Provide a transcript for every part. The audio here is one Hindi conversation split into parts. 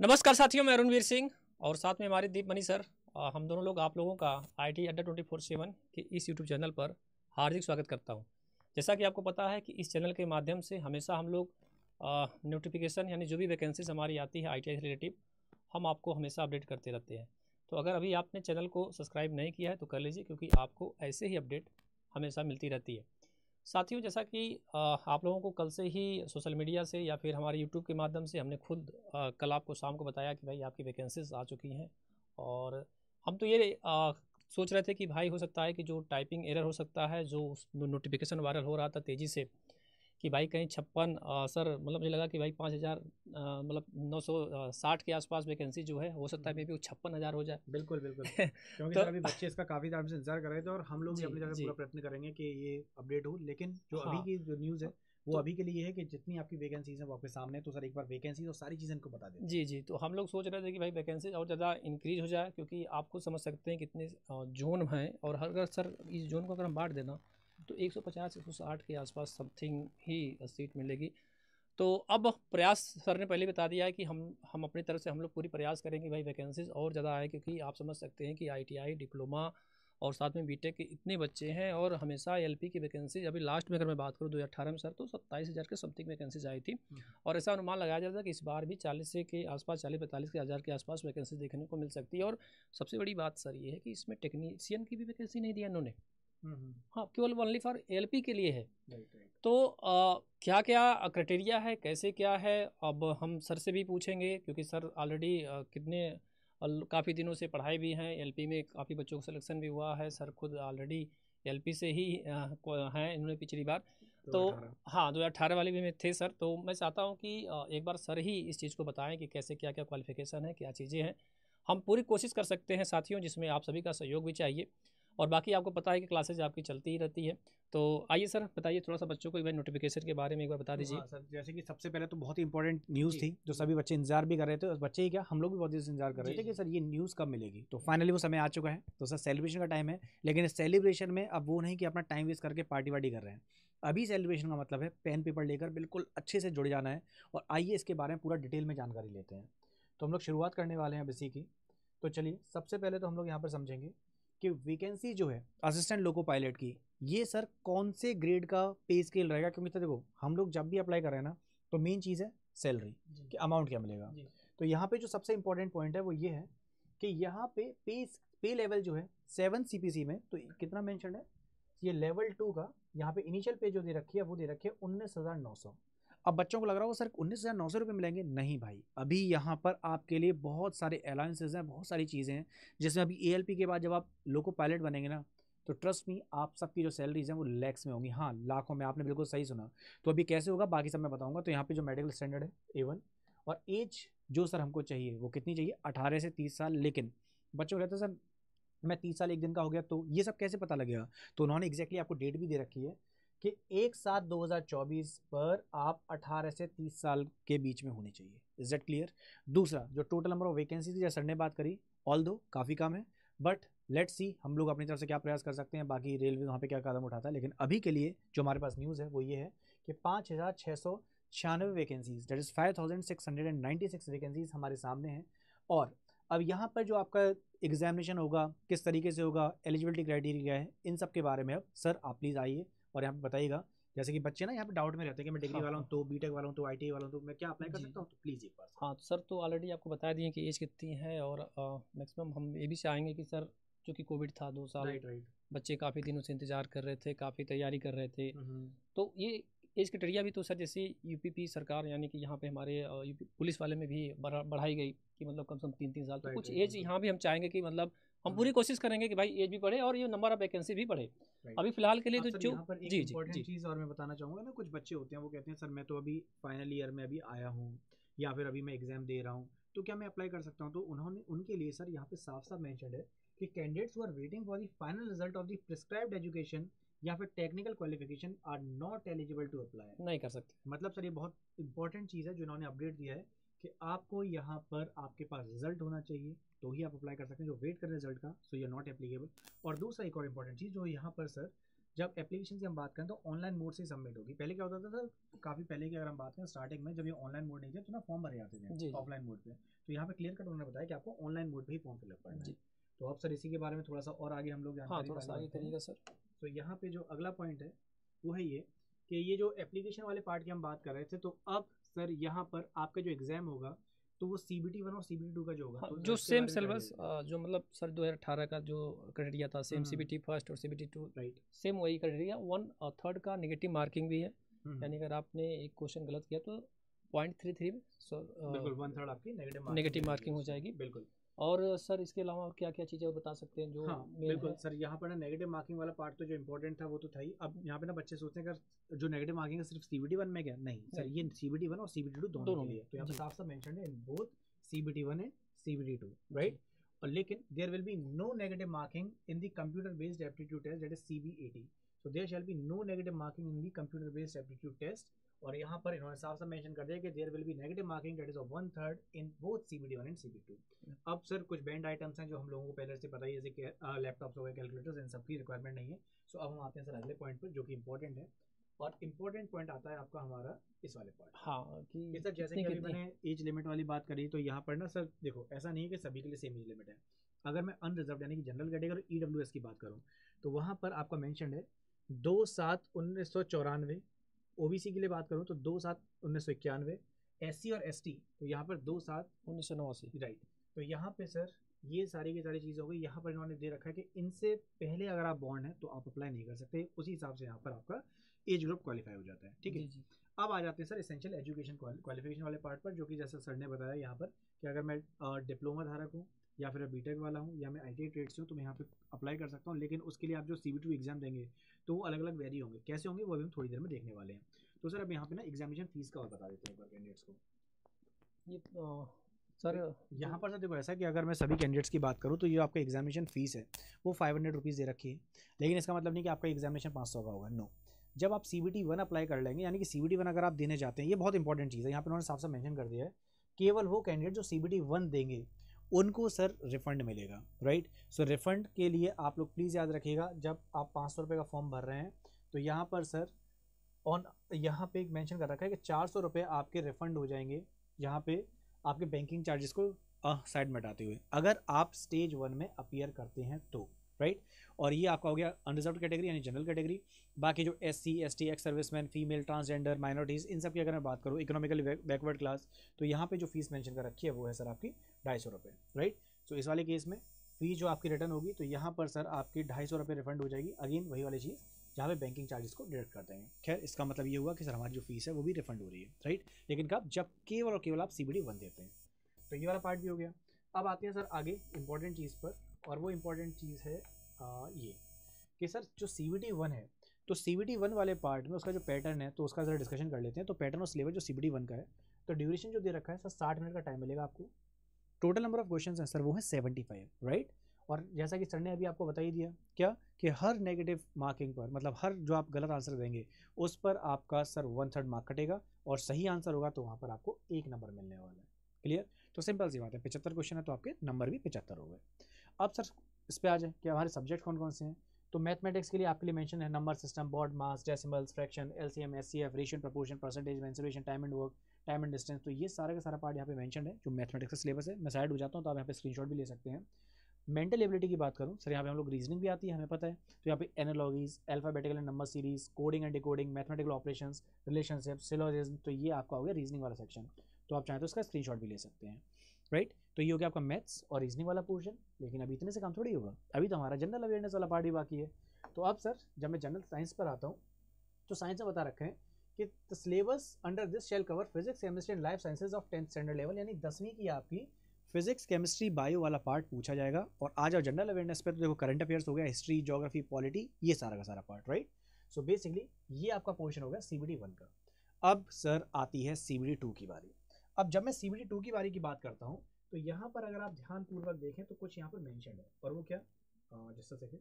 नमस्कार साथियों, मैं अरुणवीर सिंह और साथ में हमारे दीप मनी सर। हम दोनों लोग आप लोगों का IT अड्डा 24/7 के इस यूट्यूब चैनल पर हार्दिक स्वागत करता हूं। जैसा कि आपको पता है कि इस चैनल के माध्यम से हमेशा हम लोग नोटिफिकेशन यानी जो भी वैकेंसीज हमारी आती है ITI से रिलेटिव, हम आपको हमेशा अपडेट करते रहते हैं। तो अगर अभी आपने चैनल को सब्सक्राइब नहीं किया है तो कर लीजिए, क्योंकि आपको ऐसे ही अपडेट हमेशा मिलती रहती है। साथियों, जैसा कि आप लोगों को कल से ही सोशल मीडिया से या फिर हमारे यूट्यूब के माध्यम से हमने खुद कल आपको शाम को बताया कि भाई आपकी वैकेंसीज आ चुकी हैं। और हम तो ये सोच रहे थे कि भाई हो सकता है कि जो टाइपिंग एरर हो सकता है, जो नोटिफिकेशन वायरल हो रहा था तेज़ी से, कि भाई कहीं 56 सर, मतलब मुझे लगा कि भाई 5,000 मतलब 960 के आसपास वैकेंसी जो है, हो सकता है मे बी वो 56,000 हो जाए। बिल्कुल बिल्कुल। क्योंकि तो सर अभी बच्चे इसका काफ़ी टाइम से इंतजार कर रहे थे और हम लोग भी जी अपनी तरफ से जी। पूरा प्रयत्न करेंगे कि ये अपडेट हो। लेकिन जो अभी हाँ। की जो न्यूज़ है वो तो अभी के लिए ये है कि जितनी आपकी वैकेंसीज है वो आपके सामने है। तो सर एक बार वैकेंसीज और सारी चीज़ें इनको बता देते हैं। जी, तो हम लोग सोच रहे थे कि भाई वैकेंसी और ज़्यादा इंक्रीज़ हो जाए, क्योंकि आप खुद समझ सकते हैं कितने ज़ोन हैं। और हर अगर सर इस ज़ोन को अगर हम बाँट देना तो 150 160 के आसपास समथिंग ही सीट मिलेगी। तो अब प्रयास सर ने पहले बता दिया है कि हम अपनी तरफ से हम लोग पूरी प्रयास करेंगे भाई वैकेंसीज़ और ज़्यादा आए, क्योंकि आप समझ सकते हैं कि ITI, डिप्लोमा और साथ में बीटेक के इतने बच्चे हैं। और हमेशा LP की वैकेंसी अभी लास्ट में अगर मैं बात करूँ 2018 में सर, तो 27,000 के समथिंग वैकेंसीज आई थी। और ऐसा अनुमान लगाया जाता है कि इस बार भी 40 से के आसपास, 40-45 के हज़ार के आसपास वैकेंसी देखने को मिल सकती है। और सबसे बड़ी बात सर ये है कि इसमें टेक्नीशियन की भी वैकेंसी नहीं दिया इन्होंने। हाँ, केवल ओनली फॉर LP के लिए है। Right right. तो क्या क्या क्राइटेरिया है, कैसे क्या है, अब हम सर से भी पूछेंगे, क्योंकि सर ऑलरेडी कितने काफ़ी दिनों से पढ़ाई भी हैं। LP में काफ़ी बच्चों को सिलेक्शन भी हुआ है। सर खुद ऑलरेडी LP से ही हैं इन्होंने पिछली बार। तो 2018। हाँ, 2018 वाले भी में थे सर। तो मैं चाहता हूँ कि एक बार सर ही इस चीज़ को बताएं कि कैसे क्या क्या क्वालिफिकेशन है, क्या चीज़ें हैं। हम पूरी कोशिश कर सकते हैं साथियों, जिसमें आप सभी का सहयोग भी चाहिए। और बाकी आपको पता है कि क्लासेज आपकी चलती ही रहती है। तो आइए सर, बताइए थोड़ा सा बच्चों को इवेंट नोटिफिकेशन के बारे में एक बार बता तो दीजिए। हाँ सर, जैसे कि सबसे पहले तो बहुत ही इंपॉर्टेंट न्यूज़ जी थी जो सभी बच्चे इंतजार भी कर रहे थे। और बच्चे ही क्या, हम लोग भी बहुत देर से इंतजार कर रहे जी थे कि जी। सर ये न्यूज़ कब मिलेगी। तो फाइनली वो समय आ चुका है। तो सर सेलिब्रेशन का टाइम है। लेकिन इस सेलिब्रेशन में अब वो नहीं कि अपना टाइम वेस्ट करके पार्टी वार्टी कर रहे हैं। अभी सेलिब्रेशन का मतलब है पेन पेपर लेकर बिल्कुल अच्छे से जुड़ जाना है। और आइए इसके बारे में पूरा डिटेल में जानकारी लेते हैं। तो हम लोग शुरुआत करने वाले हैं अब इसी की। तो चलिए, सबसे पहले तो हम लोग यहाँ पर समझेंगे कि वैकेंसी जो है असिस्टेंट लोको पायलट की, ये सर कौन से ग्रेड का पे स्केल रहेगा। क्योंकि तो देखो, हम लोग जब भी अप्लाई कर रहे हैं ना, तो मेन चीज़ है सैलरी, कि अमाउंट क्या मिलेगा। तो यहाँ पे जो सबसे इंपॉर्टेंट पॉइंट है वो ये है कि यहाँ पे पे लेवल जो है 7 CPC में तो कितना मेंशन है, ये लेवल 2 का यहाँ पे इनिशियल पे जो दे रखी है वो दे रखी है 19,900। अब बच्चों को लग रहा होगा सर 19,900 रुपये मिलेंगे। नहीं भाई, अभी यहाँ पर आपके लिए बहुत सारे अलाउंसेज हैं, बहुत सारी चीज़ें हैं। जिसमें अभी ALP के बाद जब आप लोको पायलट बनेंगे ना, तो ट्रस्ट मी, आप सबकी जो सैलरीज हैं वो लैक्स में होंगी। हाँ, लाखों में। आपने बिल्कुल सही सुना। तो अभी कैसे होगा बाकी सब मैं बताऊंगा। तो यहाँ पे जो मेडिकल स्टैंडर्ड है A1, और एज जो सर हमको चाहिए वो कितनी चाहिए, 18 से 30 साल। लेकिन बच्चों कहते हैं सर मैं 30 साल एक दिन का हो गया, तो ये सब कैसे पता लगेगा। तो उन्होंने एग्जैक्टली आपको डेट भी दे रखी है कि 1/7/2024 पर आप 18 से 30 साल के बीच में होनी चाहिए। Is that clear. दूसरा, जो टोटल नंबर ऑफ वैकेंसी थी जैसे सर ने बात करी, ऑल दो काफ़ी कम है, बट लेट्स सी हम लोग अपनी तरफ से क्या प्रयास कर सकते हैं, बाकी रेलवे वहाँ पे क्या कदम उठाता है। लेकिन अभी के लिए जो हमारे पास न्यूज़ है वो ये है कि 5,696 वैकेंसीज, दैट इज़ 5,696 वैकेंसीज हमारे सामने हैं। और अब यहाँ पर जो आपका एग्जामिनेशन होगा, किस तरीके से होगा, एलिजिबिलिटी क्राइटेरिया क्या है, इन सब के बारे में अब सर आप प्लीज़ आइए और यहाँ पे बताइएगा। जैसे कि बच्चे ना यहाँ पे डाउट में रहते हैं कि मैं डिग्री हाँ वाला हूँ, हाँ। तो बीटेक वाला हूँ, तो ITI वाला हूँ, तो मैं क्या अप्लाई कर जी। सकता हूँ। तो प्लीज़ एक बार सर। हाँ, तो सर तो ऑलरेडी आपको बता दिए कि एज कितनी है। और मैक्सिमम हम ये भी चाहेंगे कि सर, चूँकि कोविड था 2 साल, राइट राइट। बच्चे काफ़ी दिनों से इंतज़ार कर रहे थे, काफ़ी तैयारी कर रहे थे। तो ये एज क्राइटेरिया भी तो सर, जैसे UPP सरकार यानी कि यहाँ पे हमारे यूपी पुलिस वाले में भी बढ़ाई गई कि मतलब कम से कम 3-3 साल। तो राइट कुछ राइट एज बिल्कुल। यहाँ भी हम चाहेंगे कि मतलब हम पूरी कोशिश करेंगे कि भाई एज भी बढ़े और ये नंबर ऑफ वैकेंसी भी बढ़े। राइट। अभी फ़िलहाल के लिए अब तो सर जो यहाँ पर एक जी, जी, इम्पॉर्टेंट जी। चीज़ और मैं बताना चाहूँगा ना, कुछ बच्चे होते हैं वो कहते हैं सर मैं तो अभी फाइनल ईयर में अभी आया हूँ, या फिर अभी मैं एग्जाम दे रहा हूँ, तो क्या मैं अप्लाई कर सकता हूँ। तो उन्होंने उनके लिए सर यहाँ पे साफ साफ मैंशन है कि candidates who are waiting for the final result of the prescribed education या फिर technical qualification are not eligible to apply. नहीं कर सकते। मतलब सर ये बहुत इंपॉर्टेंट चीज़ है जो इन्होंने अपडेट दिया है कि आपको यहाँ पर आपके पास रिजल्ट होना चाहिए तो ही आप अप्लाई कर सकते हैं। जो वेट कर रहे हैं रिजल्ट का, so you are not applicable. और दूसरा एक और इम्पॉर्टेंट चीज़ जो यहाँ पर सर जब एप्लीकेशन की हम बात करें तो ऑनलाइन मोड से सबमिट होगी। पहले क्या होता था सर, काफ़ी पहले की अगर हम बात करें स्टार्टिंग में, जब ये ऑनलाइन मोड नहीं थे तो ना फॉर्म भरे जाते जी थे जी ऑफलाइन मोड पे। तो यहाँ पे क्लियर कट उन्होंने बताया कि आपको ऑनलाइन मोड पे ही फॉर्म फिलअप करना है। जी। तो अब सर इसी के बारे में थोड़ा सा और आगे हम लोग हाँ, जानकारी थोड़ा सा आगे बढ़ते हैं। करिएगा सर। तो यहाँ पे जो अगला पॉइंट है वो है ये कि ये जो एप्लीकेशन वाले पार्ट की हम बात कर रहे थे, तो अब सर यहाँ पर आपका जो एग्जाम होगा तो वो CBT 1 और CBT 2 का जो होगा, हाँ, तो जो इसके सेम बारे में सिलेबस गाइड जो मतलब सर 2018 का जो क्राइटेरिया था, सेम CBT फर्स्ट और CBT 2 राइट। सेम वही क्राइटेरिया। 1 और 3 का नेगेटिव मार्किंग भी है, यानी अगर आपने एक क्वेश्चन गलत किया तो 0.33 में बिल्कुल 1/3 आपकी नेगेटिव मार्किंग हो जाएगी। बिल्कुल। और सर इसके अलावा और क्या क्या चीज़ें और बता सकते हैं जो हाँ मेन बिल्कुल है? सर, यहाँ पर ना नेगेटिव मार्किंग वाला पार्ट तो जो इंपॉर्टेंट था वो तो था ही। अब यहाँ पे ना बच्चे सोचते हैं कि जो नेगेटिव मार्किंग है सिर्फ CBT 1 में क्या, नहीं सर, ये CBT 1 और CBT 2 दोनों के में। लिए। तो यहाँ पे जी। साफ साफ मेंशन है in both CBT 1 and CBT 2 right. और लेकिन there will be no negative marking in the computer based aptitude test, that is CBAT। So there shall be no negative marking in the computer based aptitude test. और यहाँ पर इन्होंने साफ साफ मेंशन कर दिया कि there will be negative marking that is of 1/3 in both CBT 1 and CBT 2। अब सर कुछ बैंड आइटम्स हैं जो हम लोगों को पहले से पता ही है, जैसे कि लैपटॉप्स हो गए, कैलकुलेटर्स, इन सब की रिक्वायरमेंट नहीं है। सो अब हम आते हैं सर अगले पॉइंट पर जो कि इंपॉर्टेंट है। और इंपॉर्टेंट पॉइंट आता है आपका हमारा इस वाले पॉइंट। हाँ, कि सर जैसे कि अभी मैंने एज लिमिट वाली बात करी, तो यहाँ पर ना सर देखो ऐसा नहीं है कि सभी के लिए सेम एज लिमिट है। अगर मैं अनरिजर्व यानी कि जनरल कैटेगरी EWS की बात करूँ तो वहाँ पर आपका मेंशन है 2/7/1994। OBC के लिए बात करूँ तो 2/7/1991। SC और ST तो यहाँ पर 2/7/1989 राइट। तो यहाँ पे सर ये सारी की सारी चीज़ें हो गई। यहाँ पर इन्होंने दे रखा है कि इनसे पहले अगर आप बॉर्न है तो आप अप्लाई नहीं कर सकते। उसी हिसाब से यहाँ पर आपका एज ग्रुप क्वालिफाई हो जाता है, ठीक है। अब आ जाते हैं सर एसेंशियल एजुकेशन क्वालिफिकेशन वाले पार्ट पर, जो कि जैसा सर ने बताया यहाँ पर कि अगर मैं डिप्लोमा धारक हूँ या फिर बीटेक वाला हूँ या मैं ITI ट्रेड से हूँ तो मैं यहाँ पे अप्लाई कर सकता हूँ। लेकिन उसके लिए आप जो CBT एग्जाम देंगे तो वो अलग अलग वेरी होंगे, कैसे होंगे वो अभी हम थोड़ी देर में देखने वाले हैं। तो सर अब यहाँ पे ना एग्जामिनेशन फीस का और बता देते हैं एक बार कैंडिडेट्स को। ये सर यहाँ पर सर देखो ऐसा कि अगर मैं सभी कैंडिडेट्स की बात करूँ तो ये आपका एग्जामिनेशन फीस है वो 500 रुपीज़ दे रखी है। लेकिन इसका मतलब नहीं कि आपका एग्जामिनेशन 500 का होगा, नो। जब आप CBT 1 अप्लाई कर लेंगे, यानी कि CBT 1 अगर आप देने जाते हैं, ये बहुत इंपॉर्टेंट चीज़ है, यहाँ पर उन्होंने साफ साफ मेंशन कर दिया है, केवल वो कैंडिडेट जो CBT 1 देंगे उनको सर रिफंड मिलेगा, राइट। सो रिफंड के लिए आप लोग प्लीज़ याद रखिएगा, जब आप 500 रुपये का फॉर्म भर रहे हैं तो यहाँ पर सर यहाँ पे एक मेंशन कर रखा है कि 400 रुपये आपके रिफंड हो जाएंगे, यहाँ पे आपके बैंकिंग चार्जेस को साइड में हटाते हुए, अगर आप स्टेज 1 में अपीयर करते हैं तो, राइट। और ये आपका हो गया अनरिजर्व कैटेगरी यानी जनरल कैटेगरी। बाकी जो SC ST ex serviceman, female, transgender, minorities, इन सब की अगर मैं बात करूँ, इकोनॉमिकली बैकवर्ड क्लास, तो यहाँ पे जो फीस मेंशन कर रखी है वो है सर आपकी 250 रुपये, राइट। सो इस वाले केस में फीस जो आपकी रिटर्न होगी तो यहाँ पर सर आपकी 250 रुपये रिफंड हो जाएगी। अगेन वही वाली चीज़ जहाँ पे बैंकिंग चार्जेस को डिडक्ट कर देंगे। खैर इसका मतलब ये हुआ कि सर हमारी जो फीस है वो भी रिफंड हो रही है, राइट। लेकिन कब, जब केवल और केवल आप CBT 1 देते हैं। तो ये वाला पार्ट भी हो गया। अब आते हैं सर आगे इंपॉर्टेंट चीज़ पर, और वो इंपॉर्टेंट चीज़ है ये कि सर जो CBT 1 है, तो CBT 1 वाले पार्ट में उसका जो पैटर्न है तो उसका जरा डिस्कशन कर लेते हैं। तो पैटर्न और सिलेबस जो CBT 1 का है, तो ड्यूरेशन जो दे रखा है सर 60 मिनट का टाइम मिलेगा आपको। टोटल नंबर ऑफ क्वेश्चन हैं सर वो है 75, राइट। और जैसा कि सर ने अभी आपको बता ही दिया क्या कि हर नेगेटिव मार्किंग पर, मतलब हर जो आप गलत आंसर देंगे उस पर आपका सर 1/3 मार्क कटेगा, और सही आंसर होगा तो वहाँ पर आपको 1 नंबर मिलने वाला है। क्लियर। तो सिंपल सी बात है, 75 क्वेश्चन है तो आपके नंबर भी 75 हो गए। अब सर इस पर आ जाए कि हमारे सब्जेक्ट कौन कौन से हैं। तो मैथमेटिक्स के लिए आपके लिए मेंशन है number system, BODMAS, decimals, fraction, LCM, SCF, ratio, proportion, percentage, mensuration, time and work, time and distance. तो ये सारा का सारा पार्ट यहाँ पे मेंशन है जो मैथमेटिक्स का सिलेबस है। मैं साइड हो जाता हूँ तो आप यहाँ पे स्क्रीनशॉट भी ले सकते हैं। मेंटल एबिलिटी की बात करूँ सर, यहाँ पे हम लोग रीजनिंग भी आती है, हमें पता है। तो यहाँ पे analogies, alphabetical and number series, coding and decoding, mathematical operations, relationship, syllogism, तो ये आपका हो गया रीजनिंग वाला सेक्शन। तो आप चाहें तो इसका स्क्रीनशॉट भी ले सकते हैं, राइट। तो ये हो गया आपका मैथ्स और रीजनिंग वाला पोर्शन। लेकिन अभी इतने से काम थोड़ी होगा, अभी तो हमारा जनरल अवेयरनेस वाला पार्ट भी बाकी है। तो अब सर जब मैं जनरल साइंस पर आता हूँ तो साइंस में बता रखे हैं कि the syllabus under this shell cover physics, chemistry and life sciences of 10th standard level, यानी 10वीं की आपकी फिजिक्स, केमिस्ट्री, बायो वाला पार्ट पूछा जाएगा। और आ जाओ जनरल अवेयरनेस पे तो देखो करंट अफेयर्स हो गया, हिस्ट्री, ज्योग्राफी, पॉलिटी, ये सारा का सारा पार्ट, राइट। सो बेसिकली ये आपका पोर्शन हो गया CBT 1 का। अब सर आती है CBT 2 की बारी। अब जब मैं CBT 2 की बारी की बात करता हूँ तो यहाँ पर अगर आप ध्यानपूर्वक देखें तो कुछ यहाँ पर मेंशन है, और वो क्या, जस्ट अ सेकंड,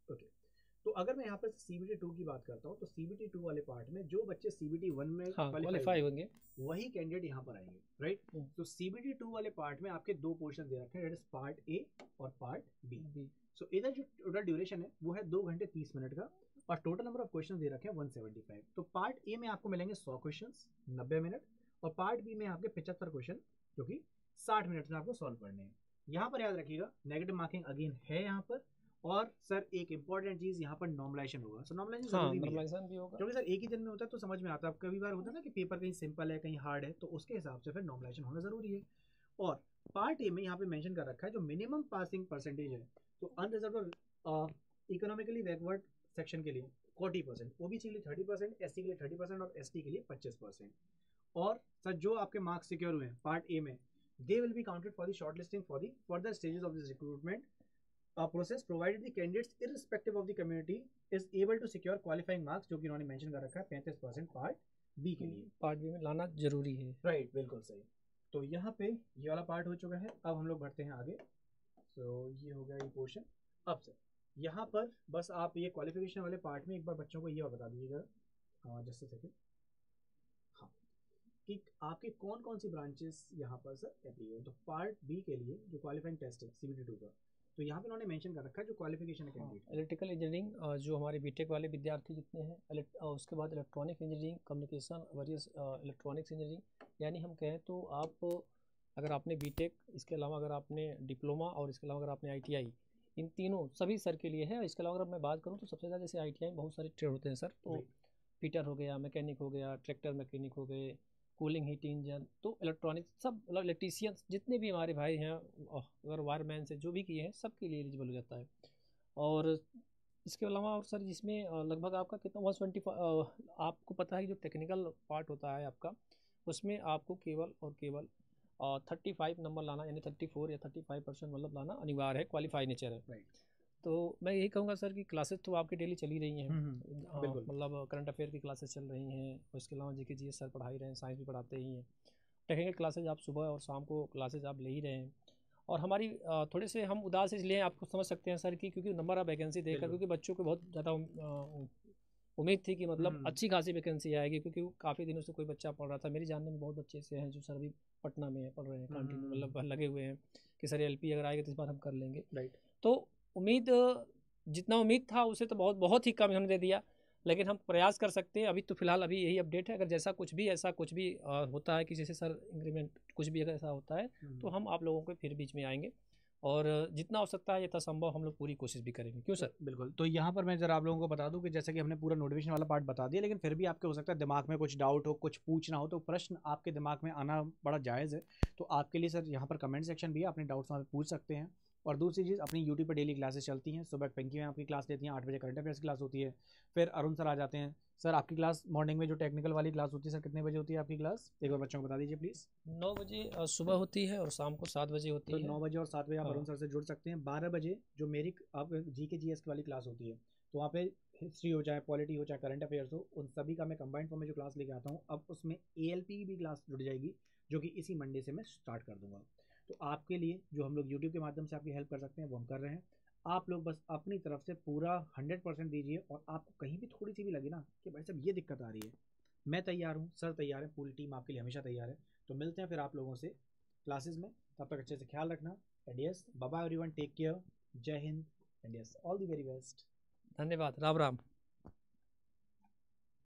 ओके। तो अगर मैं यहाँ पर CBT 2 की बात करता हूँ तो CBT 2 वाले पार्ट में जो बच्चे CBT 1 में क्वालिफाई होंगे वही कैंडिडेट यहाँ पर आएंगे, राइट। तो CBT 2 वाले पार्ट में आपके दो पोर्शन दे रखे हैं, दैट इज पार्ट A और पार्ट B। सो इधर जो टोटल ड्यूरेशन है वो है 2 घंटे 30 मिनट का, और टोटल नंबर ऑफ क्वेश्चन दे रखे हैं 175। तो पार्ट ए में आपको मिलेंगे 100 क्वेश्चन 90 मिनट, और पार्ट बी में आपके 75 क्वेश्चन जो कि 60 मिनट में आपको सॉल्व करने हैं। यहाँ पर याद रखिएगा नेगेटिव मार्किंग अगेन है यहाँ पर, और सर एक इंपॉर्टेंट चीज यहाँ पर नॉर्मलाइजेशन होगा। सो नॉर्मलाइजेशन जरूरी भी है भी होगा, क्योंकि सर एक ही दिन में होता है तो समझ में आता है। कभी बार होता है ना कि पेपर कहीं सिंपल है कहीं हार्ड है, तो उसके हिसाब से फिर नॉर्मलाइजेशन होना जरूरी है। और पार्ट ए में यहाँ पे मेंशन कर रखा है जो मिनिमम पासिंग परसेंटेज है, तो अनरिजर्व्ड इकोनॉमिकली बैकवर्ड सेक्शन के लिए 40%, ओबीसी के लिए 30%, एससी के लिए 30% और एसटी के लिए 25%। और सर जो आपके मार्क्स सिक्योर हुए हैं पार्ट ए में, they will be counted for the shortlisting for the further stages of this recruitment process, provided the candidates irrespective of the community is able to secure qualifying marks, जो कि इन्होंने मेंशन कर रखा है 35% पार्ट बी के लिए। पार्ट बी में लाना जरूरी है, राइट, बिल्कुल सही। तो यहाँ पे ये वाला पार्ट हो चुका है, अब हम लोग बढ़ते हैं आगे। तो ये हो गया ये पोर्शन। अब सर यहाँ पर बस आप ये क्वालिफिकेशन वाले पार्ट में एक बार बच्चों को ये बता दीजिएगा जस्ट सेकेंड, हाँ, कि आपके कौन कौन सी ब्रांचेस यहाँ पर सर एप्लीकेबल है। तो पार्ट बी के लिए जो क्वालिफाइंग टेस्ट है CBT 2 का, तो यहाँ पे उन्होंने मेंशन कर रखा है जो क्वालिफिकेशन है कैंडिडेट। इलेक्ट्रिकल इंजीनियरिंग जो हमारे बीटेक वाले विद्यार्थी जितने हैं, उसके बाद electronic engineering, communication, various electronics engineering, यानी हम कहें तो आप अगर आपने बीटेक, इसके अलावा अगर आपने डिप्लोमा, और इसके अलावा अगर आपने ITI, इन तीनों सभी सर के लिए है। इसके अलावा अगर मैं बात करूँ तो सबसे ज़्यादा जैसे ITI में बहुत सारे ट्रेड होते हैं सर, तो फिटर हो गया, मैकेनिक हो गया, ट्रैक्टर मैकेनिक हो गए, कूलिंग हीट इंजन, तो इलेक्ट्रॉनिक्स सब, मतलब इलेक्ट्रीशियंस जितने भी हमारे भाई हैं, अगर वायरमैन से जो भी किए हैं सबके लिए एलिजिबल हो जाता है। और इसके अलावा और सर जिसमें लगभग आपका कितना 125, आपको पता है कि जो टेक्निकल पार्ट होता है आपका, उसमें आपको केवल और केवल 35 नंबर लाना, यानी 34 या 35% मतलब लाना अनिवार्य है, क्वालिफाई नेचर है। तो मैं यही कहूँगा सर कि क्लासेस तो आपकी डेली चली रही हैं, मतलब करंट अफेयर की क्लासेस चल रही हैं, और इसके अलावा GK GS सर पढ़ा ही रहे हैं, साइंस भी पढ़ाते ही हैं, टेक्निकल क्लासेज आप सुबह और शाम को क्लासेज आप ले ही रहे हैं। और हमारी थोड़े से हम उदास इसलिए आपको समझ सकते हैं सर कि क्योंकि नंबर ऑफ वैकेंसी देखकर, क्योंकि बच्चों को बहुत ज़्यादा उम्मीद थी कि मतलब अच्छी खासी वैकेंसी आएगी, क्योंकि काफ़ी दिनों से कोई बच्चा पढ़ रहा था। मेरी जानने में बहुत बच्चे ऐसे हैं जो सर अभी पटना में पढ़ रहे हैं, कंटिन्यू मतलब लगे हुए हैं कि सर LP अगर आएगा तो इस बार हम कर लेंगे। राइट, तो उम्मीद, जितना उम्मीद था उसे तो बहुत ही कम इन्होंने दे दिया, लेकिन हम प्रयास कर सकते हैं। अभी तो फिलहाल अभी यही अपडेट है, अगर जैसा कुछ भी होता है कि जैसे सर इंक्रीमेंट कुछ भी अगर ऐसा होता है तो हम आप लोगों को फिर बीच में आएंगे, और जितना हो सकता है यथासंभव हम लोग पूरी कोशिश भी करेंगे। क्यों सर? बिल्कुल। तो यहाँ पर मैं जरा आप लोगों को बता दूं कि जैसे कि हमने पूरा नोटिफिकेशन वाला पार्ट बता दिया, लेकिन फिर भी आपके हो सकता है दिमाग में कुछ डाउट हो, कुछ पूछना हो, तो प्रश्न आपके दिमाग में आना बड़ा जायज़ है। तो आपके लिए सर यहाँ पर कमेंट सेक्शन भी है, अपने डाउट्स वहाँ पर पूछ सकते हैं। और दूसरी चीज़, अपनी यूट्यूब पर डेली क्लासेस चलती हैं। सुबह पिंकी में आपकी क्लास लेती हैं, 8 बजे करंट अफेयर्स की क्लास होती है। फिर अरुण सर आ जाते हैं। सर आपकी क्लास मॉर्निंग में जो टेक्निकल वाली क्लास होती है सर, कितने बजे होती है आपकी क्लास? एक बार बच्चों को बता दीजिए प्लीज़। 9 बजे सुबह होती है, और शाम को 7 बजे होती है। 9 बजे और 7 बजे आप अरुण सर से जुड़ सकते हैं। 12 बजे जो मेरी आप GK GS वाली क्लास होती है, तो वहाँ पे हिस्ट्री हो चाहे पॉलिटी हो चाहे करंट अफेयर्स हो, उन सभी का मैं कंबाइंड फॉर्म में जो क्लास लेके आता हूँ, अब उसमें ALP की भी क्लास जुड़ जाएगी, जो कि इसी मंडे से मैं स्टार्ट कर दूंगा। तो आपके लिए जो हम लोग यूट्यूब के माध्यम से आपकी हेल्प कर सकते हैं वो हम कर रहे हैं। आप लोग बस अपनी तरफ से पूरा 100% दीजिए, और आपको कहीं भी थोड़ी सी भी लगे ना कि भाई साहब ये दिक्कत आ रही है, मैं तैयार हूँ, सर तैयार है, पूरी टीम आपके लिए हमेशा तैयार है। तो मिलते हैं फिर आप लोगों से क्लासेस में, तब तक अच्छे से ख्याल रखना। And yes, bye bye everyone, take care, जय हिंद, and yes, all the very best. धन्यवाद, राम राम।